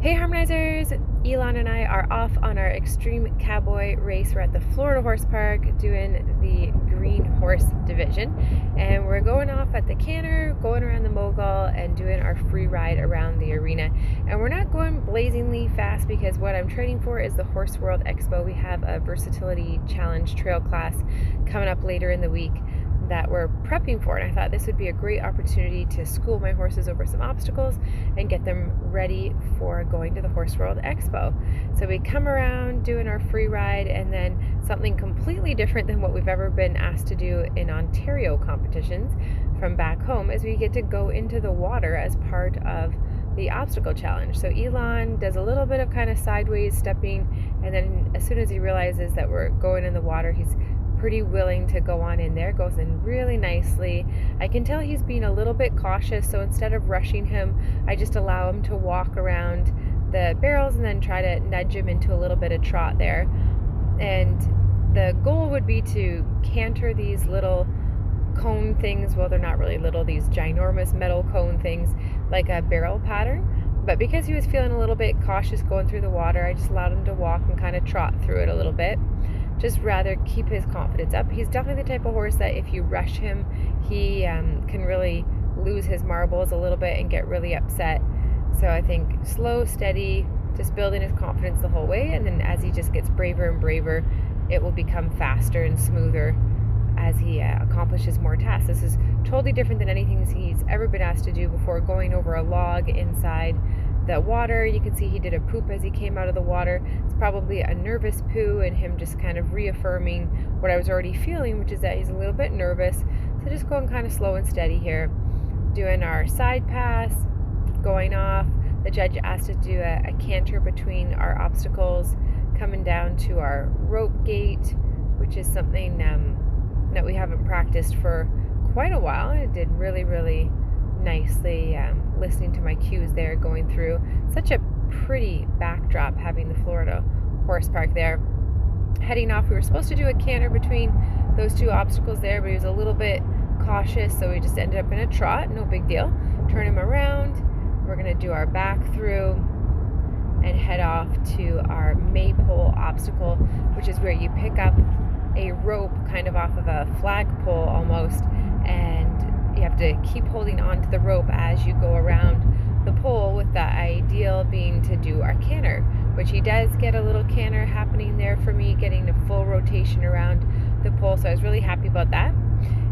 Hey Harmonizers! Elon and I are off on our extreme cowboy race. We're at the Florida Horse Park doing the green horse division, and we're going off at the canter, going around the mogul, and doing our free ride around the arena. And we're not going blazingly fast because what I'm training for is the Horse World Expo. We have a versatility challenge trail class coming up later in the week that we're prepping for, and I thought this would be a great opportunity to school my horses over some obstacles and get them ready for going to the Horse World Expo. So we come around doing our free ride, and then something completely different than what we've ever been asked to do in Ontario competitions from back home is we get to go into the water as part of the obstacle challenge. So Elon does a little bit of kind of sideways stepping, and then as soon as he realizes that we're going in the water, he's pretty willing to go on in there, goes in really nicely. I can tell he's being a little bit cautious, so instead of rushing him, I just allow him to walk around the barrels and then try to nudge him into a little bit of trot there. And the goal would be to canter these little cone things, well, they're not really little, these ginormous metal cone things, like a barrel pattern. But because he was feeling a little bit cautious going through the water, I just allowed him to walk and kind of trot through it a little bit. Just rather keep his confidence up. He's definitely the type of horse that if you rush him, he can really lose his marbles a little bit and get really upset. So I think slow, steady, just building his confidence the whole way, and then as he just gets braver and braver, it will become faster and smoother as he accomplishes more tasks. This is totally different than anything he's ever been asked to do before, going over a log inside the water. You can see he did a poop as he came out of the water. It's probably a nervous poo and him just kind of reaffirming what I was already feeling, which is that he's a little bit nervous. So just going kind of slow and steady here. Doing our side pass, going off. The judge asked to do a canter between our obstacles, coming down to our rope gate, which is something that we haven't practiced for quite a while. I did really nicely, listening to my cues there, going through such a pretty backdrop, having the Florida Horse Park there. Heading off, we were supposed to do a canter between those two obstacles there, but he was a little bit cautious, so we just ended up in a trot. No big deal. Turn him around. We're going to do our back through and head off to our maypole obstacle, which is where you pick up a rope kind of off of a flagpole almost, and you have to keep holding on to the rope as you go around the pole, with the ideal being to do our canter, which he does get a little canter happening there for me, getting a full rotation around the pole, so I was really happy about that.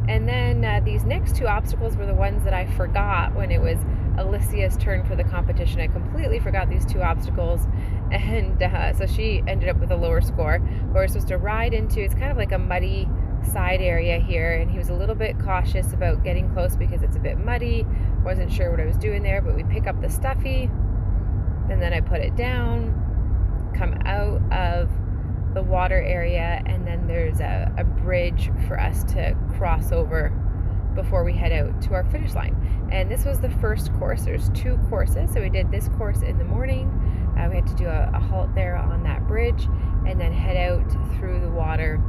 And then these next two obstacles were the ones that I forgot when it was Alicia's turn for the competition. I completely forgot these two obstacles, and so she ended up with a lower score. But we're supposed to ride into, it's kind of like a muddy side area here, and he was a little bit cautious about getting close because it's a bit muddy. Wasn't sure what I was doing there, but we pick up the stuffy, and then I put it down, come out of the water area, and then there's a bridge for us to cross over before we head out to our finish line. And this was the first course. There's two courses, so we did this course in the morning. We had to do a halt there on that bridge and then head out through the water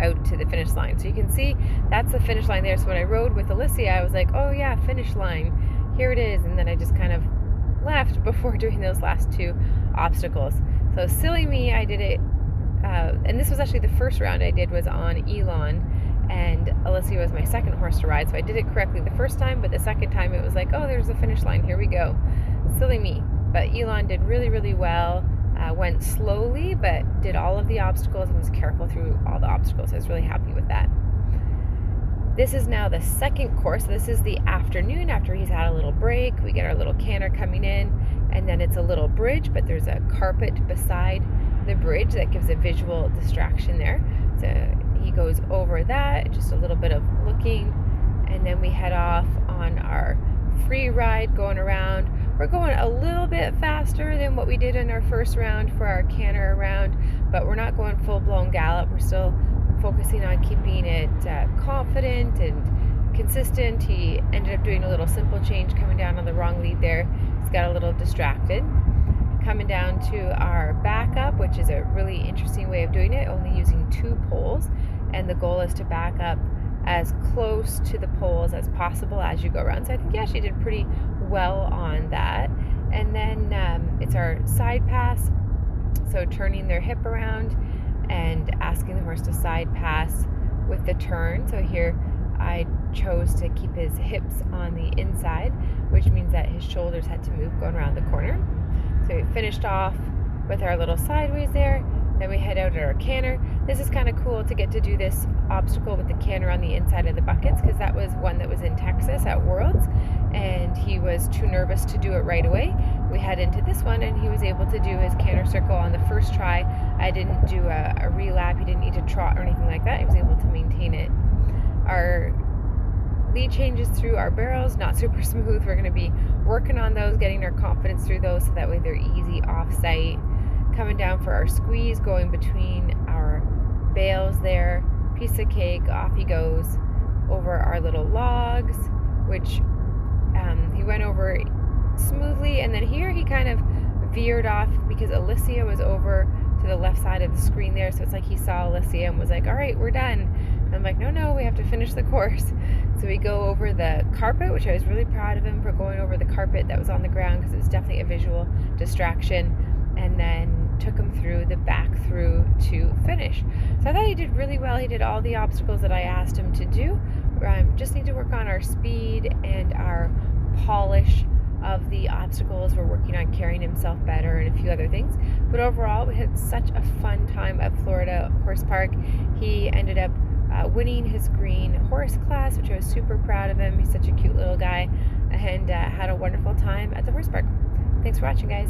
out to the finish line. So you can see that's the finish line there. So when I rode with Alicia, I was like, oh yeah, finish line, here it is. And then I just kind of left before doing those last two obstacles. So silly me, I did it, and this was actually the first round I did was on Elon, and Alicia was my second horse to ride, so I did it correctly the first time, but the second time it was like, oh, there's the finish line, here we go. Silly me. But Elon did really well, went slowly, but did all of the obstacles and was careful through all the obstacles. I was really happy with that. This is now the second course. This is the afternoon after he's had a little break. We get our little canter coming in, and then it's a little bridge, but there's a carpet beside the bridge that gives a visual distraction there. So he goes over that, just a little bit of looking, and then we head off on our free ride going around. We're going a little bit faster than what we did in our first round for our canter around, but we're not going full-blown gallop. We're still focusing on keeping it confident and consistent. He ended up doing a little simple change coming down on the wrong lead there. He's got a little distracted. Coming down to our backup, which is a really interesting way of doing it, only using two poles, and the goal is to back up as close to the poles as possible as you go around. So I think, yeah, she did pretty well on that. And then it's our side pass, so turning their hip around and asking the horse to side pass with the turn. So here I chose to keep his hips on the inside, which means that his shoulders had to move going around the corner. So we finished off with our little sideways there. Then we head out at our canter. This is kind of cool to get to do this obstacle with the canter on the inside of the buckets, because that was one that was in Texas at Worlds, and he was too nervous to do it right away. We head into this one, and he was able to do his canter circle on the first try. I didn't do a relap. He didn't need to trot or anything like that. He was able to maintain it. Our lead changes through our barrels, not super smooth. We're going to be working on those, getting our confidence through those so that way they're easy off-site. Coming down for our squeeze, going between our bales there, piece of cake, off he goes over our little logs, which he went over smoothly. And then here he kind of veered off because Alicia was over to the left side of the screen there, so it's like he saw Alicia and was like, all right, we're done. And I'm like, no, we have to finish the course. So we go over the carpet, which I was really proud of him for going over the carpet that was on the ground, because it was definitely a visual distraction, and then took him through the back through to finish. So I thought he did really well. He did all the obstacles that I asked him to do. Just need to work on our speed and our polish of the obstacles. We're working on carrying himself better and a few other things. But overall, we had such a fun time at Florida Horse Park. He ended up winning his green horse class, which I was super proud of him. He's such a cute little guy, and had a wonderful time at the horse park. Thanks for watching, guys.